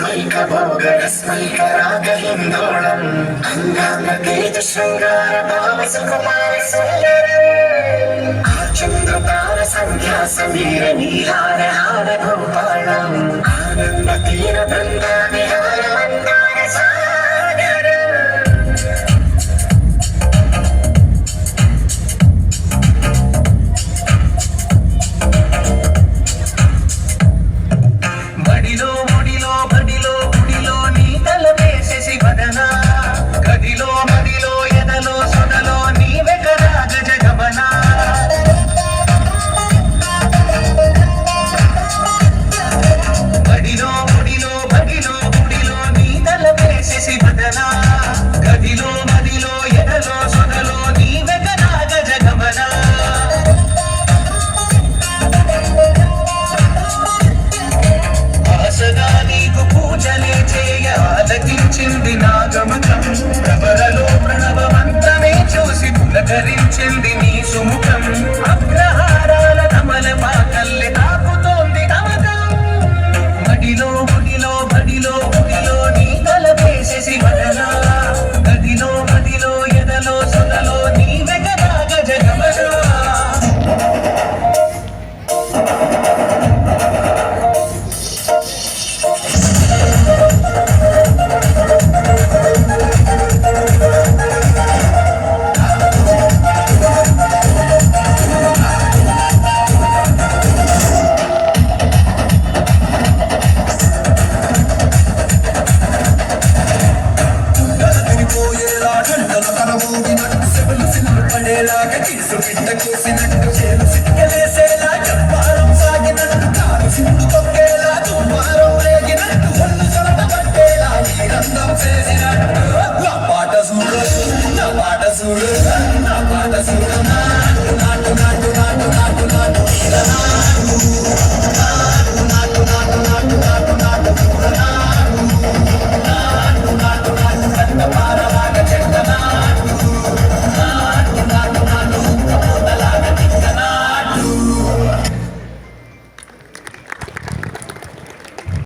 स्मैकभोगरस्मैकरागहिन्दोळम् अङ्गाङ्गतेजशृङ्गारभावसुकुमारसुन्दरम् आचन्द्रतारसन्ध्यासमीरनीहारहारभूपालम् आनन्दतीरबृन्दाविहारमन्दारसागरम् బడిలో ముడిలో బడిలో గుడిలో నీ తలవేసేసి వదనా గదిలో మదిలో ఎదలో సొదలో నీ వెకరా గజగమనా బడిలో ముడిలో బడిలో గుడిలో నీ తలవేసేసి వదనా గదిలో మదిలో ఎదలో సొదలో నీ వెకరా గజగమనా ఆశగా నీకు పూజలే చేయ ఆలకించింది నా గమకం ప్రబలలో ప్రణవమంతమే చూసి పులకరించింది నీ సుముఖం అగ్రహారాల కమల పాకల్లి తాకుతోంది తమకం మడిలో గుడిలో బడిలో గుడిలో నీ తలపేసేసి వదనా గదిలో మదిలో ఎదలో సొదలో నీ వెగరా గజగమనా నా పాట చూడు నాటు నాటు